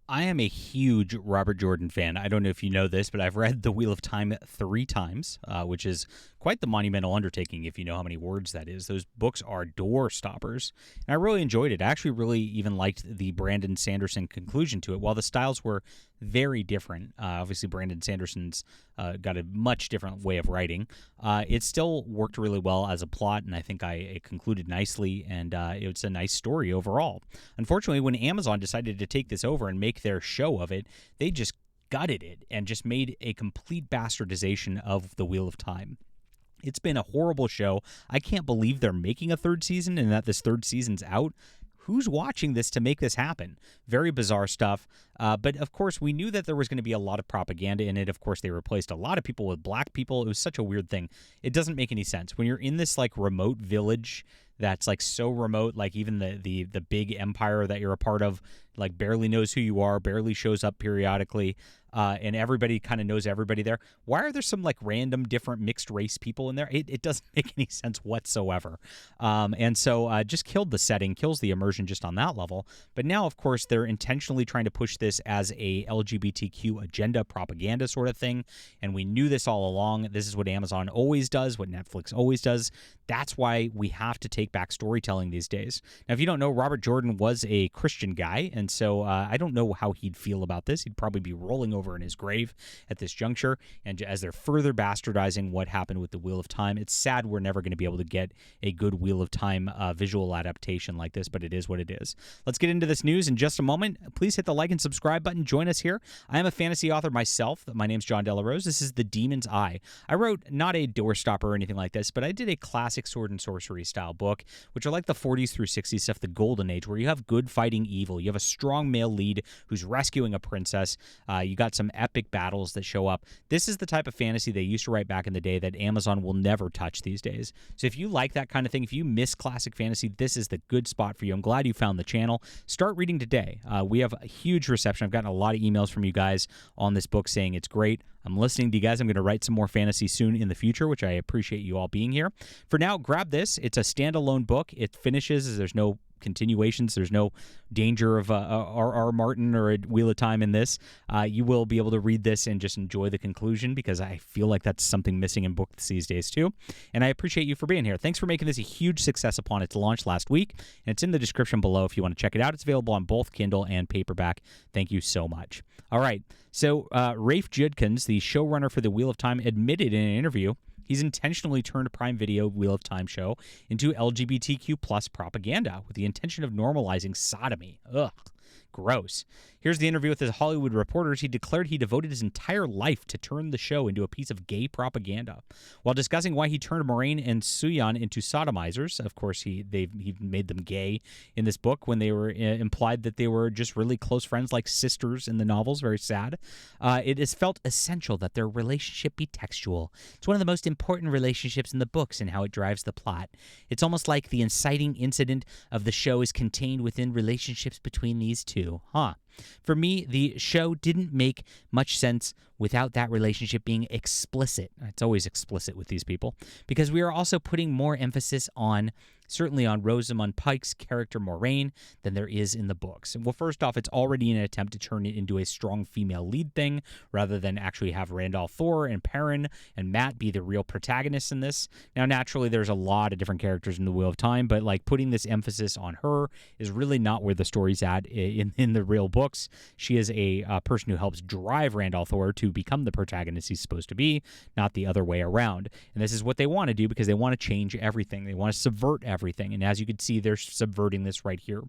I am a huge Robert Jordan fan. I don't know if you know this, but I've read The Wheel of Time 3 times, which is quite the monumental undertaking if you know how many words that is. Those books are door stoppers, and I really enjoyed it. I actually really even liked the Brandon Sanderson conclusion to it. While the styles were very different, obviously Brandon Sanderson's got a much different way of writing. It still worked really well as a plot, and I think it concluded nicely, and it's a nice story overall. Unfortunately, when Amazon decided to take this over and make their show of it, they just gutted it and just made a complete bastardization of The Wheel of Time. It's been a horrible show. I can't believe they're making a third season and that this third season's out. Who's watching this to make this happen? Very bizarre stuff. But of course, we knew that there was going to be a lot of propaganda in it. Of course, they replaced a lot of people with black people. It was such a weird thing. It doesn't make any sense. When you're in this like remote village that's like so remote, like even the big empire that you're a part of, like barely knows who you are, barely shows up periodically, and everybody kind of knows everybody there. Why are there some like random different mixed race people in there? It doesn't make any sense whatsoever. And so just killed the setting, kills the immersion just on that level. But now, of course, they're intentionally trying to push this as a LGBTQ agenda propaganda sort of thing. And we knew this all along. This is what Amazon always does, what Netflix always does. That's why we have to take back storytelling these days. Now, if you don't know, Robert Jordan was a Christian guy, and so I don't know how he'd feel about this. He'd probably be rolling over in his grave at this juncture. And as they're further bastardizing what happened with the Wheel of Time, it's sad we're never going to be able to get a good Wheel of Time visual adaptation like this, but it is what it is. Let's get into this news in just a moment. Please hit the like and subscribe button. Join us here. I am a fantasy author myself. My name's John Delarose. This is The Demon's Eye. I wrote not a doorstopper or anything like this, but I did a classic sword and sorcery style book, which are like the 40s through 60s stuff, the golden age, where you have good fighting evil. You have a strong male lead who's rescuing a princess. You got some epic battles that show up. This is the type of fantasy they used to write back in the day that Amazon will never touch these days. So if you like that kind of thing, if you miss classic fantasy, this is the good spot for you. I'm glad you found the channel. Start reading today. We have a huge reception. I've gotten a lot of emails from you guys on this book saying it's great. I'm listening to you guys. I'm going to write some more fantasy soon in the future, which I appreciate you all being here. For now, grab this. It's a standalone book. It finishes. There's no continuations. There's no danger of R.R. Martin or a Wheel of Time in this. You will be able to read this and just enjoy the conclusion, because I feel like that's something missing in books these days too. And I appreciate you for being here. Thanks for making this a huge success upon its launch last week. And it's in the description below if you want to check it out. It's available on both Kindle and paperback. Thank you so much. All right. So Rafe Judkins, the showrunner for The Wheel of Time, admitted in an interview he's intentionally turned Prime Video Wheel of Time show into LGBTQ plus propaganda with the intention of normalizing sodomy. Ugh. Gross. Here's the interview with his Hollywood reporters. He declared he devoted his entire life to turn the show into a piece of gay propaganda. While discussing why he turned Moraine and Suyan into sodomizers, of course, he made them gay in this book when they were implied that they were just really close friends like sisters in the novels. Very sad. It is felt essential that their relationship be textual. It's one of the most important relationships in the books and how it drives the plot. It's almost like the inciting incident of the show is contained within relationships between these two. For me, the show didn't make much sense without that relationship being explicit. It's always explicit with these people, because we are also putting more emphasis on, certainly on Rosamund Pike's character Moraine, than there is in the books. Well, first off, it's already an attempt to turn it into a strong female lead thing, rather than actually have Randall Thor and Perrin and Matt be the real protagonists in this. Now, naturally, there's a lot of different characters in the Wheel of Time, but like putting this emphasis on her is really not where the story's at in the real books. She is a person who helps drive Randall Thor to become the protagonist he's supposed to be, not the other way around. And this is what they want to do, because they want to change everything. They want to subvert everything. And as you can see, they're subverting this right here.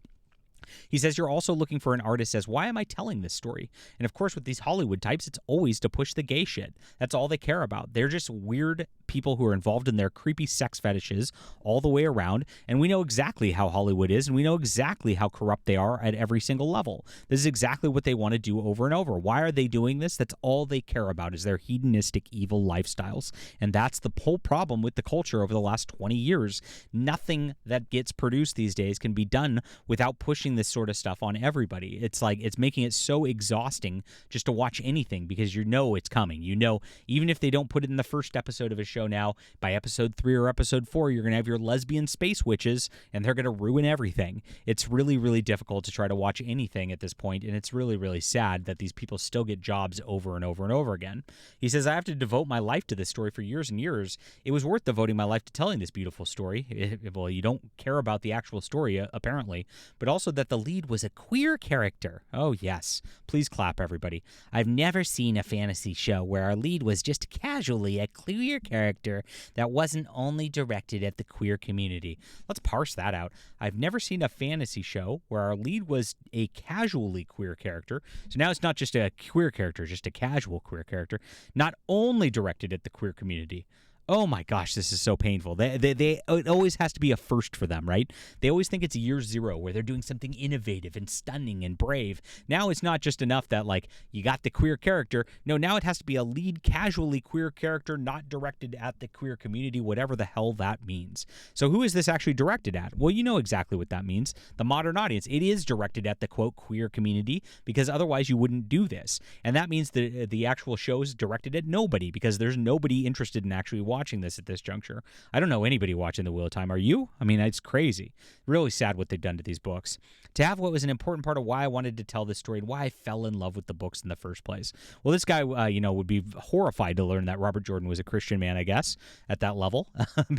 He says you're also looking for an artist says, why am I telling this story? And of course, with these Hollywood types, it's always to push the gay shit. That's all they care about. They're just weird people who are involved in their creepy sex fetishes all the way around. And we know exactly how Hollywood is, and we know exactly how corrupt they are at every single level. This is exactly what they want to do over and over. Why are they doing this? That's all they care about, is their hedonistic, evil lifestyles. And that's the whole problem with the culture over the last 20 years. Nothing that gets produced these days can be done without pushing pushing this sort of stuff on everybody. It's like it's making it so exhausting just to watch anything because you know it's coming. You know, even if they don't put it in the first episode of a show now, by episode 3 or episode 4, you're going to have your lesbian space witches and they're going to ruin everything. It's really, really difficult to try to watch anything at this point, and it's really, really sad that these people still get jobs over and over and over again. He says, I have to devote my life to this story for years and years. It was worth devoting my life to telling this beautiful story. Well, you don't care about the actual story, apparently, but also that the lead was a queer character. Oh, yes. Please clap, everybody. I've never seen a fantasy show where our lead was just casually a queer character that wasn't only directed at the queer community. Let's parse that out. I've never seen a fantasy show where our lead was a casually queer character. So now it's not just a queer character, just a casual queer character, not only directed at the queer community. Oh my gosh, this is so painful. It always has to be a first for them, right? They always think it's year 0 where they're doing something innovative and stunning and brave. Now it's not just enough that, like, you got the queer character. No, now it has to be a lead casually queer character not directed at the queer community, whatever the hell that means. So who is this actually directed at? Well, you know exactly what that means. The modern audience. It is directed at the, quote, queer community, because otherwise you wouldn't do this. And that means that the actual show is directed at nobody, because there's nobody interested in actually watching this at this juncture. I don't know anybody watching The Wheel of Time. Are you? I mean, it's crazy. Really sad what they've done to these books. To have what was an important part of why I wanted to tell this story and why I fell in love with the books in the first place. Well, this guy, would be horrified to learn that Robert Jordan was a Christian man, I guess, at that level,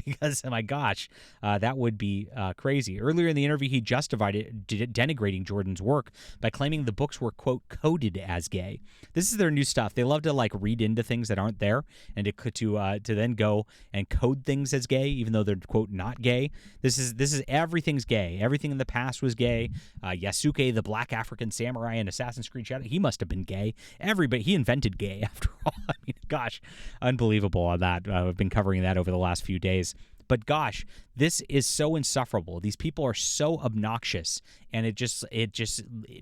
because, oh my gosh, that would be crazy. Earlier in the interview, he justified it, denigrating Jordan's work by claiming the books were, quote, coded as gay. This is their new stuff. They love to, like, read into things that aren't there and to then go and code things as gay, even though they're, quote, not gay. This is everything's gay. Everything in the past was gay. Yasuke, the black African samurai in Assassin's Creed Shadow, he must have been gay. Everybody, he invented gay after all. I mean, gosh, unbelievable on that. I've been covering that over the last few days. But gosh, this is so insufferable. These people are so obnoxious, and it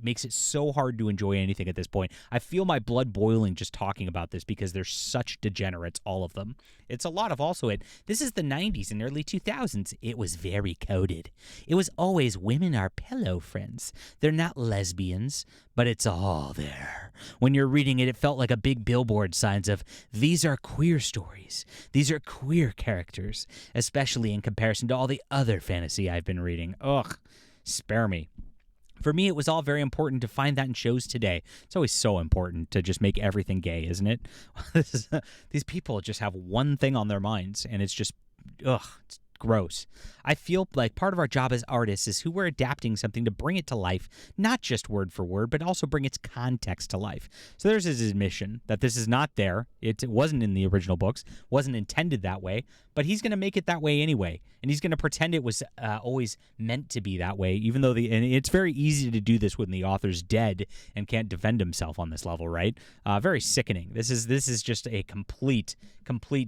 makes it so hard to enjoy anything at this point. I feel my blood boiling just talking about this because they're such degenerates, all of them. It's a lot of also it. This is the 90s and early 2000s. It was very coded. It was always women are pillow friends. They're not lesbians, but it's all there. When you're reading it, it felt like a big billboard signs of, these are queer stories. These are queer characters, especially in comparison to all the other fantasy I've been reading. Ugh, spare me. For me, it was all very important to find that in shows today. It's always so important to just make everything gay, isn't it? These people just have one thing on their minds, and it's just, it's gross. I feel like part of our job as artists is who we're adapting something to bring it to life, not just word for word, but also bring its context to life. So there's his admission that this is not there. It wasn't in the original books, wasn't intended that way, but he's going to make it that way anyway. And he's going to pretend it was always meant to be that way, even though and it's very easy to do this when the author's dead and can't defend himself on this level, right? Very sickening. This is just a complete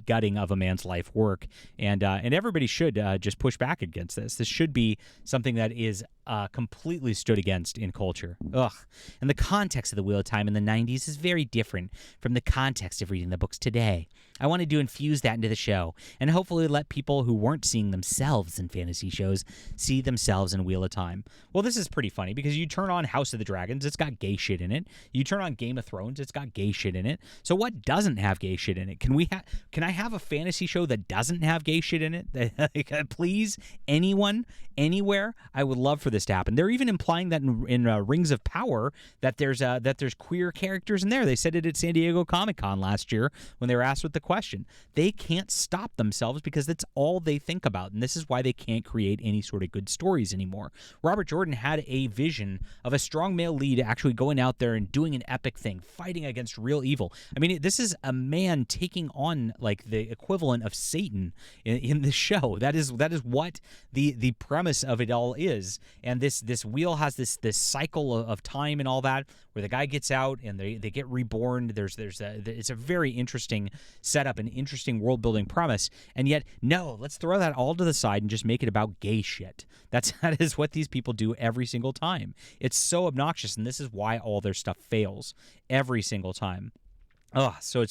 gutting of a man's life work, and everybody should just push back against this. This should be something that is completely stood against in culture. Ugh. And the context of The Wheel of Time in the 90s is very different from the context of reading the books today. I wanted to infuse that into the show and hopefully let people who weren't seeing themselves in fantasy shows see themselves in Wheel of Time. Well, this is pretty funny because you turn on House of the Dragons, it's got gay shit in it. You turn on Game of Thrones, it's got gay shit in it. So what doesn't have gay shit in it? Can I have a fantasy show that doesn't have gay shit in it? Please, anyone, anywhere, I would love for this to happen. They're even implying that in Rings of Power that there's queer characters in there. They said it at San Diego Comic-Con last year when they were asked with the question. They can't stop themselves because that's all they think about, and this is why they can't create any sort of good stories anymore. Robert Jordan had a vision of a strong male lead actually going out there and doing an epic thing, fighting against real evil. I mean, this is a man taking on like the equivalent of Satan in the show. That is what the premise of it all is. And this wheel has this cycle of time and all that, where the guy gets out and they get reborn. It's a very interesting setup, an interesting world building premise. And yet, no, let's throw that all to the side and just make it about gay shit. That is what these people do every single time. It's so obnoxious, and this is why all their stuff fails every single time. Oh, so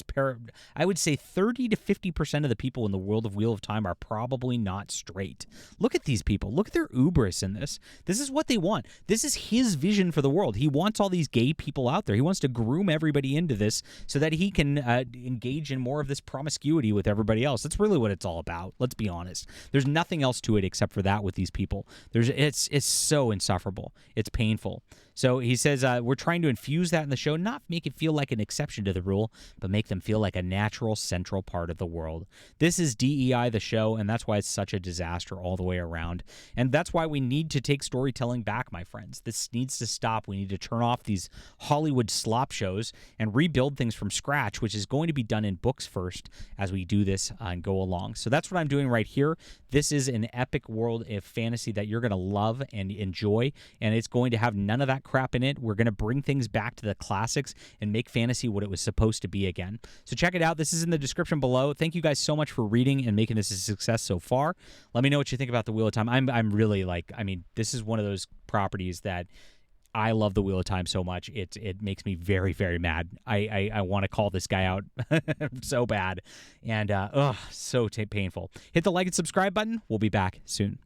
I would say 30 to 50% of the people in the world of Wheel of Time are probably not straight. Look at these people. Look at their hubris in this. This is what they want. This is his vision for the world. He wants all these gay people out there. He wants to groom everybody into this so that he can engage in more of this promiscuity with everybody else. That's really what it's all about. Let's be honest. There's nothing else to it except for that with these people. It's so insufferable. It's painful. So he says, we're trying to infuse that in the show, not make it feel like an exception to the rule, but make them feel like a natural, central part of the world. This is DEI, the show, and that's why it's such a disaster all the way around. And that's why we need to take storytelling back, my friends. This needs to stop. We need to turn off these Hollywood slop shows and rebuild things from scratch, which is going to be done in books first as we do this and go along. So that's what I'm doing right here. This is an epic world of fantasy that you're going to love and enjoy, and it's going to have none of that crap in it. We're going to bring things back to the classics and make fantasy what it was supposed to be again. So check it out. This is in the description below. Thank you guys so much for reading and making this a success so far. Let me know what you think about the Wheel of Time. I'm really this is one of those properties that I love the Wheel of Time so much. It makes me very, very mad. I want to call this guy out so bad. And, so painful. Hit the like and subscribe button. We'll be back soon.